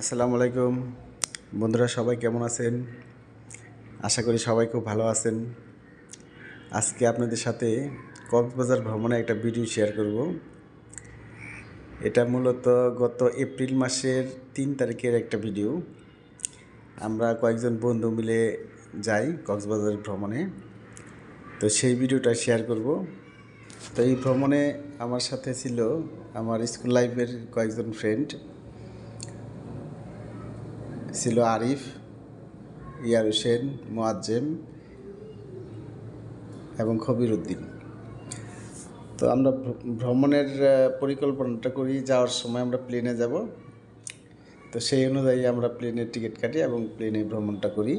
আসসালামু আলাইকুম বন্ধুরা, সবাই কেমন আছেন? আশা করি সবাই খুব ভালো আছেন। আজকে আপনাদের সাথে কক্সবাজার ভ্রমণে একটা ভিডিও শেয়ার করব। এটা মূলত গত এপ্রিল মাসের 3 তারিখের একটা ভিডিও। আমরা কয়েকজন বন্ধু মিলে যাই কক্সবাজার ভ্রমণে, তো সেই ভিডিওটা শেয়ার করব। তো এই ভ্রমণে আমার সাথে ছিল আমার স্কুল লাইফের কয়েকজন ফ্রেন্ড, ছিল আরিফ, ইয়ার হোসেন, মোয়াজ্জেম এবং খবির উদ্দিন। তো আমরা ভ্রমণের পরিকল্পনাটা করি, যাওয়ার সময় আমরা প্লেনে যাব। তো সেই অনুযায়ী আমরা প্লেনের টিকিট কাটি এবং প্লেনে ভ্রমণটা করি।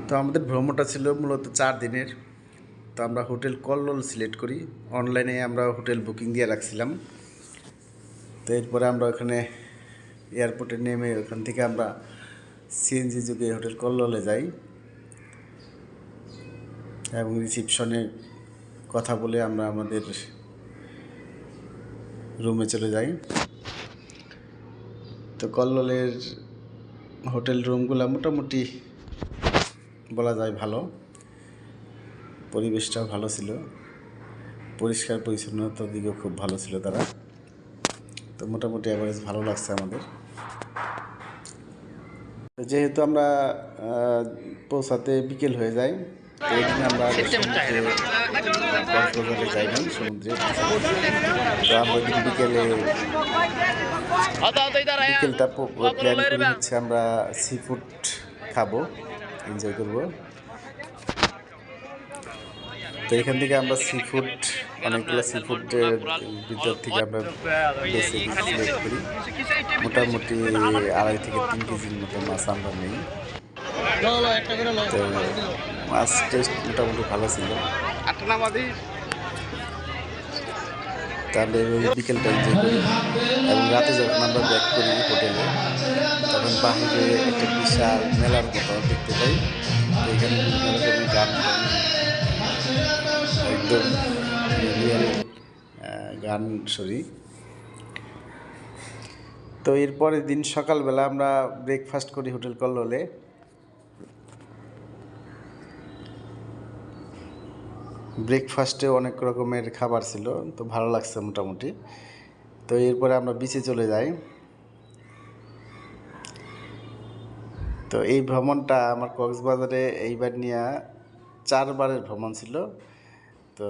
তো আমাদের ভ্রমণটা ছিল মূলত 4 দিনের। তো আমরা হোটেল কল্লোল সিলেক্ট করি, অনলাইনে আমরা হোটেল বুকিং দিয়ে রাখছিলাম। তো এরপরে আমরা ওখানে এয়ারপোর্টে নেমে ওখান থেকে আমরা সিএনজি যুগে হোটেল কল্লোলে যাই এবং রিসিপশনে কথা বলে আমরা আমাদের রুমে চলে যাই। তো কল্লোলের হোটেল রুমগুলো মোটামুটি বলা যায় ভালো, পরিবেশটাও ভালো ছিল, পরিষ্কার পরিচ্ছন্নতার দিকেও খুব ভালো ছিল তারা। তো মোটামুটি অ্যাভারেজ ভালো লাগছে আমাদের। যেহেতু আমরা পৌঁছাতে বিকেল হয়ে যায়, তো এই দিন আমরা কক্সবাজারে যাই না সমুদ্রে। তো আমরা ওই দিন বিকেলটা প্ল্যান করি হচ্ছে আমরা সি ফুড খাবো, এনজয় করবো। তো এখান থেকে আমরা সি ফুড, অনেকগুলো সি ফুডের ভিতর থেকে আমরা বেছে সিলেক্ট করি। মোটামুটি 2.5 থেকে 3 কেজির মতো মাছ আমরা নেই। তো মাছ টেস্ট মোটামুটি ভালো ছিল। তাহলে ওই বিকেলটা এনজয় করি এবং রাতে যখন আমরা ব্যাক করি হোটেলে, তখন বাহিরে একটা বিশাল মেলার মতো দেখতে পাই। তো এখানে বিভিন্ন রকমের গান, একদম রিয়েল গান শুনি। তো এরপরের দিন সকালবেলা আমরা ব্রেকফাস্ট করি হোটেল কল্লোলে। ব্রেকফাস্টে অনেক রকমের খাবার ছিল, তো ভালো লাগছে মোটামুটি। তো এরপরে আমরা বিচে চলে যাই। তো এই ভ্রমণটা আমার কক্সবাজারে এইবার নিয়ে 4 বারের ভ্রমণ ছিল। তো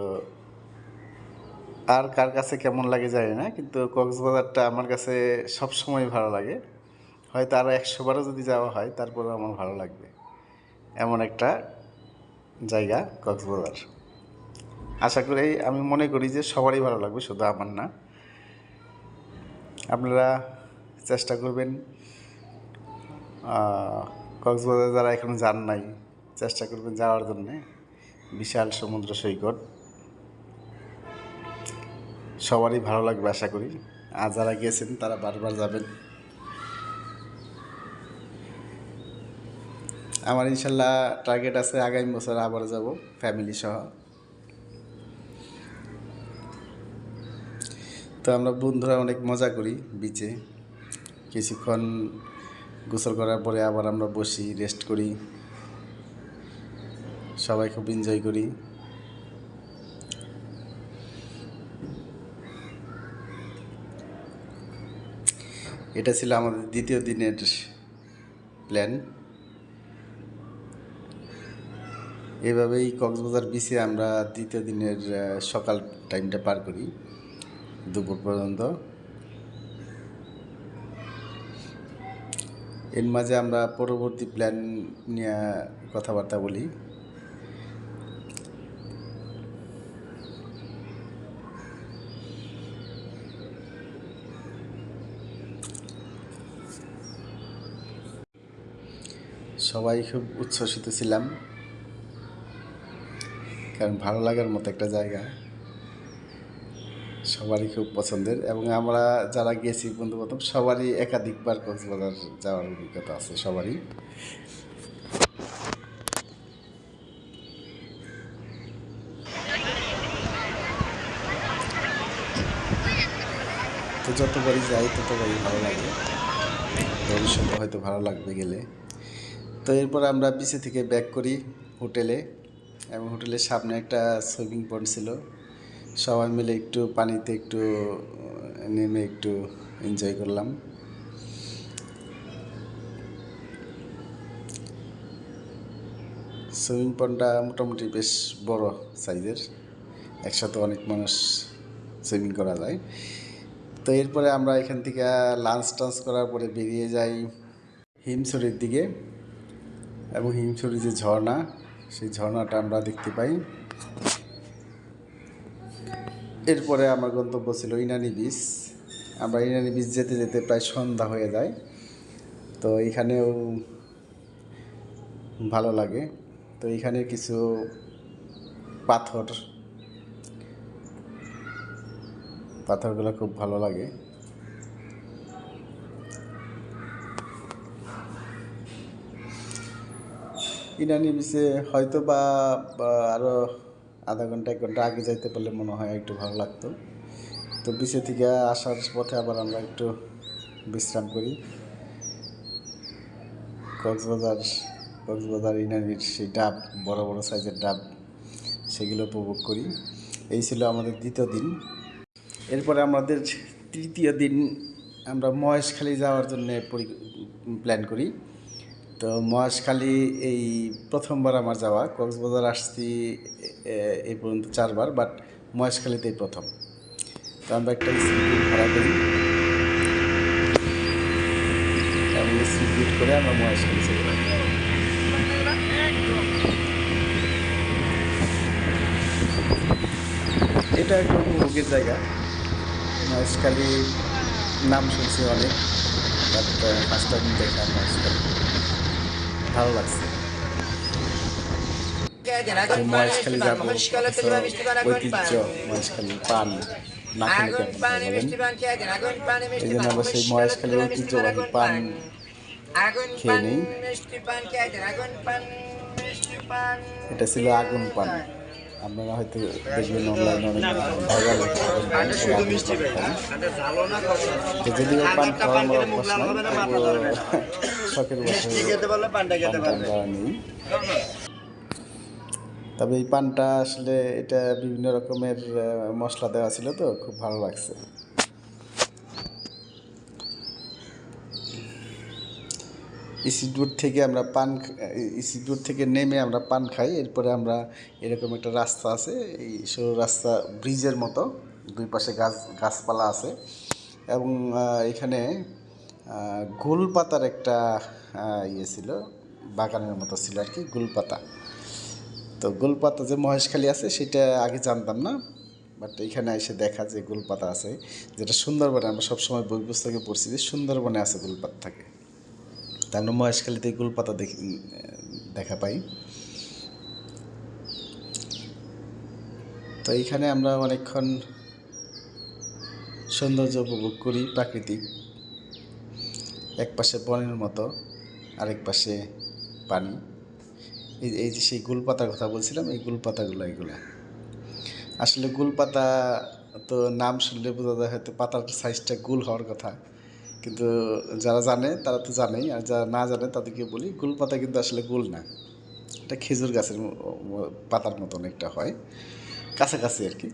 আর কার কাছে কেমন লাগে জানি না, কিন্তু কক্সবাজারটা আমার কাছে সবসময় ভালো লাগে। হয়তো আরও 100 বারও যদি যাওয়া হয় তারপরেও আমার ভালো লাগবে, এমন একটা জায়গা কক্সবাজার। আশা করি, আমি মনে করি যে সবারই ভালো লাগবে, শুধু আমার না। আপনারা চেষ্টা করবেন, কক্সবাজার যারা এখনো যান নাই, চেষ্টা করবেন যাওয়ার জন্যে। বিশাল সমুদ্র সৈকত, সবারই ভালো লাগবে আশা করি। আর যারা গেছেন তারা বারবার যাবেন। আমার ইনশাল্লাহ টার্গেট আছে আগামী বছর আবার যাব ফ্যামিলি সহ। তো আমরা বন্ধুরা অনেক মজা করি বিচে। কিছুক্ষণ গোসল করার পরে আবার আমরা বসি, রেস্ট করি, সবাই খুব এনজয় করি। এটা ছিল আমাদের দ্বিতীয় দিনের প্ল্যান। এভাবেই কক্সবাজার বিচে আমরা দ্বিতীয় দিনের সকাল টাইমটা পার করি, দুপুর পর্যন্ত। এর মাঝে আমরা পরবর্তী প্ল্যান নিয়ে কথাবার্তা বলি। সবাই খুব উচ্ছ্বসিত ছিলাম, কারণ ভালো লাগার মতো একটা জায়গা, সবারই খুব পছন্দের। এবং আমরা যারা গেছি বন্ধু বান্ধব সবারই একাধিকবার কক্সবাজার যাওয়ার অভিজ্ঞতা আছে সবারই। তো যতবারই যাই ততবারই ভালো লাগে। ভবিষ্যতে হয়তো ভালো লাগবে গেলে। তো এরপর আমরা বিচে থেকে ব্যাক করি হোটেলে, এবং হোটেলের সামনে একটা সুইমিং পন্ড ছিল। সবাই মিলে একটু পানিতে একটু নেমে একটু এনজয় করলাম। সুইমিং পন্ডটা মোটামুটি বেশ বড় সাইজের, একসাথে অনেক মানুষ সুইমিং করা যায়। তো এরপরে আমরা এখান থেকে লাঞ্চ টাঞ্চ করার পরে বেরিয়ে যাই হিমছড়ির দিকে, এবং হিমছড়ির যে ঝর্ণা, সেই ঝর্ণাটা আমরা দেখতে পাই। এরপরে আমার গন্তব্য ছিল ইনানি বিচ। আমরা ইনানি বিচ যেতে যেতে প্রায় সন্ধ্যা হয়ে যায়। তো এখানেও ভালো লাগে। তো এখানে কিছু পাথরগুলো খুব ভালো লাগে। ইনানি বিচে হয়তো বা আরও আধা ঘন্টা 1 ঘন্টা আগে যাইতে পারলে মনে হয় একটু ভালো লাগতো। তো বিচে থেকে আসার পথে আবার আমরা একটু বিশ্রাম করি। কক্সবাজার ইনানির সেই ডাব, বড় বড় সাইজের ডাব, সেগুলো উপভোগ করি। এই ছিল আমাদের দ্বিতীয় দিন। এরপরে আমাদের তৃতীয় দিন আমরা মহেশখালী যাওয়ার জন্য প্ল্যান করি। তো মহেশখালী এই প্রথমবার আমার যাওয়া। কক্সবাজার আসছি এই পর্যন্ত 4 বার, বাট মহেশখালীতেই প্রথম। তো আমরা একটা স্পিড ভাড়া করি, এবং স্পিড করে আমরা মহেশখালী চলে যাই। এটা একটা উপভোগের জায়গা। মহেশখালী নাম শুনছি অনেক, বাট ফার্স্ট টাইম দেখা মহেশখালী, ভালো লাগছে। মহেশখালী যাবো, ঐতিহ্য মহেশখালীর পান না খেলে কেমন বলেন। এই জন্য আমরা সেই মহেশখালীর ঐতিহ্যবাহী পান খেয়ে নিই। এটা ছিল আগুন পান। আপনারা হয়তো দেখবেন অনলাইনে অনেক ভাইরাল যদিও পান খাওয়া আমার অভ্যাস নাই, শখের বসে নেই। তবে এই পানটা আসলে এটা বিভিন্ন রকমের মশলা দেওয়া ছিল, তো খুব ভালো লাগছে। ইসিডুর থেকে নেমে আমরা পান খাই। এরপরে আমরা এরকম একটা রাস্তা আছে, এই সরু রাস্তা, ব্রিজের মতো, দুই পাশে গাছপালা আছে, এবং এখানে গোলপাতার একটা ইয়ে ছিল, বাগানের মতো ছিল আর কি, গোলপাতা। তো গোলপাতা যে মহেশখালী আছে সেটা আগে জানতাম না, বাট এখানে এসে দেখা যে গোলপাতা আছে, যেটা সুন্দরবনে আমরা সবসময় বই পুস্তকে পড়ছি যে সুন্দরবনে আছে গোলপাতা থাকে। তা আমরা মহেশখালীতে গোলপাতা দেখা পাই। তো এইখানে আমরা অনেকক্ষণ সৌন্দর্য উপভোগ করি, প্রাকৃতিক। এক পাশে বনের মতো, আরেক পাশে পানি। এই যে সেই গোলপাতার কথা বলছিলাম, এই গোলপাতাগুলো এগুলো আসলে গোলপাতা তো নাম শুনলে বোঝা যায় হয়তো পাতার সাইজটা গোল হওয়ার কথা, কিন্তু যারা জানে তারা তো জানেই, আর যারা না জানে তাদেরকে বলি গোলপাতা কিন্তু আসলে গোল না, এটা খেজুর গাছের পাতার মতন একটা হয়, কাছাকাছি আর কি।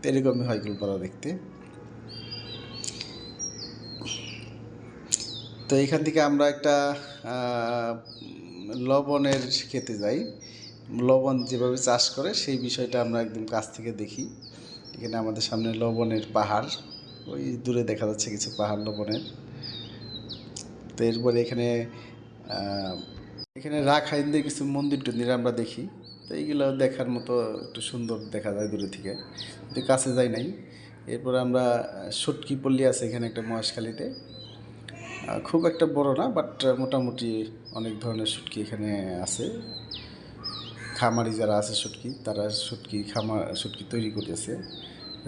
এরকমই হয় গোলপাতা দেখতে। তো এখান থেকে আমরা একটা লবণের খেতে যাই। লবণ যেভাবে চাষ করে সেই বিষয়টা আমরা একদম কাছ থেকে দেখি। এখানে আমাদের সামনে লবণের পাহাড়, ওই দূরে দেখা যাচ্ছে কিছু পাহাড় লবণের। তো এরপরে এখানে রাখাইনদের কিছু মন্দির টন্দির আমরা দেখি। তো এইগুলো দেখার মতো একটু সুন্দর দেখা যায় দূরে থেকে, কিন্তু কাছে যাই নাই। এরপর আমরা সুটকি পল্লী আছে এখানে একটা মহেশখালীতে, খুব একটা বড় না, বাট মোটামুটি অনেক ধরনের শুটকি এখানে আছে। খামারি যারা আছে শুটকি, তারা শুটকি তৈরি করতেছে,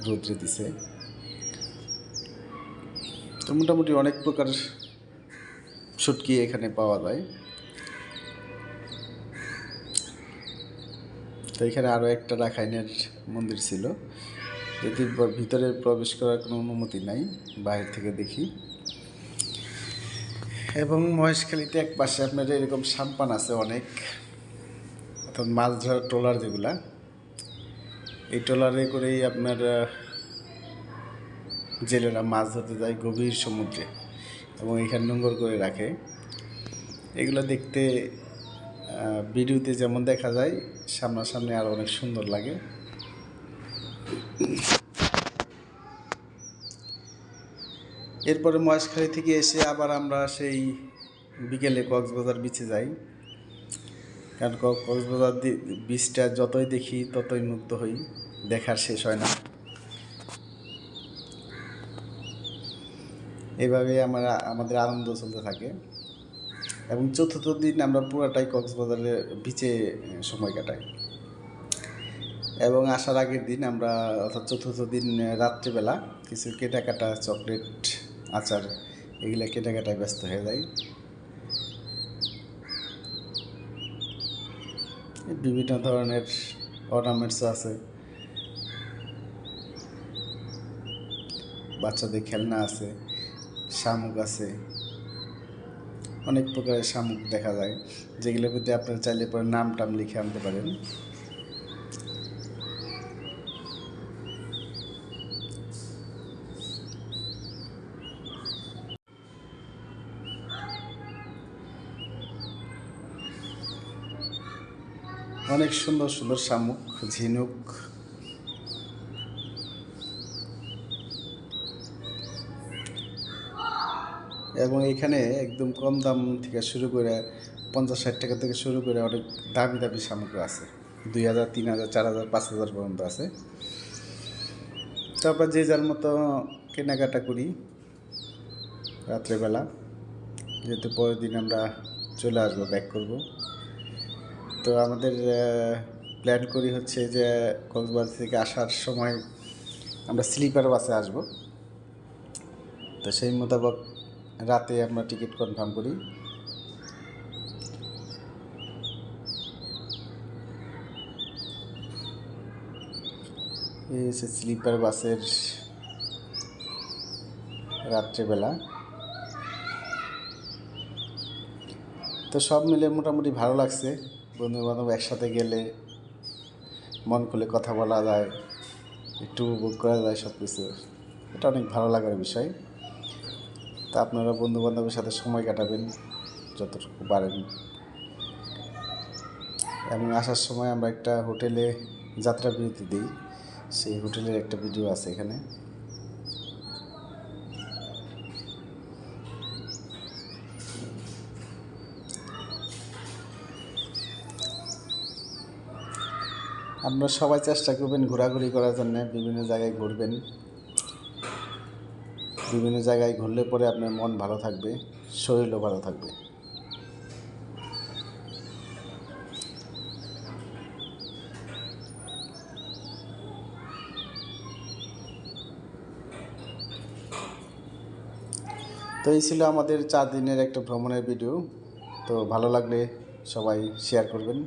রোদ্রে দিছে। তো মোটামুটি অনেক প্রকার শুটকি এখানে পাওয়া যায়। তো এখানে আরও একটা রাখাইনের মন্দির ছিল, যদি ভিতরে প্রবেশ করার কোনো অনুমতি নাই, বাইরে থেকে দেখি। এবং মহেশখালীতে এক পাশে আপনার এরকম সাম্পান আছে অনেক, অর্থাৎ মাছ ধরার ট্রলার যেগুলা, এই ট্রলারে করেই আপনার জেলেরা মাছ ধরতে যায় গভীর সমুদ্রে এবং এখানে নোঙর করে রাখে। এগুলো দেখতে ভিডিওতে যেমন দেখা যায় সামনাসামনি আরও অনেক সুন্দর লাগে। এরপরে মহেশখালী থেকে এসে আবার আমরা সেই বিকেলে কক্সবাজার বিচে যাই, কারণ কক্সবাজার বিচটা যতই দেখি ততই মুগ্ধ হই, দেখার শেষ হয় না। এভাবে আমাদের আনন্দ চলতে থাকে এবং চতুর্থ দিন আমরা পুরাটাই কক্সবাজারের বিচে সময় কাটাই। এবং আসার আগের দিন আমরা, অর্থাৎ চতুর্থ দিন রাত্রিবেলা কিছু কেনাকাটা, চকলেট, আচার এগুলো কেনাকাটায় ব্যস্ত হয়ে যাই। বিভিন্ন ধরনের অর্নামেন্টসও আছে, বাচ্চাদের খেলনা আছে, শামুক আছে, অনেক প্রকারের শামুক দেখা যায়, যেগুলোর মধ্যে আপনারা চাইলে পরে নাম টাম লিখে আনতে পারেন। অনেক সুন্দর সুন্দর শামুক, ঝিনুক, এবং এখানে একদম কম দাম থেকে শুরু করে 50-60 টাকা থেকে শুরু করে অনেক দামি দামি শামুক আছে, 2000, 3000, 4000, 5000 পর্যন্ত আছে। তারপর যে যার মতো কেনাকাটা করি রাত্রেবেলা, যেহেতু পরের দিন আমরা চলে আসবো, ব্যাক করব। তো আমাদের প্ল্যান করি হচ্ছে যে কক্সবাজার থেকে আসার সময় আমরা স্লিপার বাসে আসব। তো সেই মোতাবেক রাতে আমরা টিকিট কনফার্ম করি। এই হচ্ছে স্লিপার বাসের রাত্রেবেলা। তো সব মিলে মোটামুটি ভালো লাগছে। বন্ধুবান্ধব একসাথে গেলে মন খুলে কথা বলা যায়, একটু উপভোগ করা যায় সব কিছু, এটা অনেক ভালো লাগার বিষয়। তা আপনারা বন্ধুবান্ধবের সাথে সময় কাটাবেন যতটুকু পারেন। এবং আসার সময় আমরা একটা হোটেলে যাত্রা বিরতি দিই, সেই হোটেলের একটা ভিডিও আছে এখানে। আপনারা সবাই চেষ্টা করবেন ঘোরাঘুরি করার জন্য, বিভিন্ন জায়গায় ঘুরবেন। বিভিন্ন জায়গায় ঘুরলে পরে আপনার মন ভালো থাকবে, শরীরও ভালো থাকবে। তো এই ছিল আমাদের 4 দিনের একটা ভ্রমণের ভিডিও। তো ভালো লাগলে সবাই শেয়ার করবেন।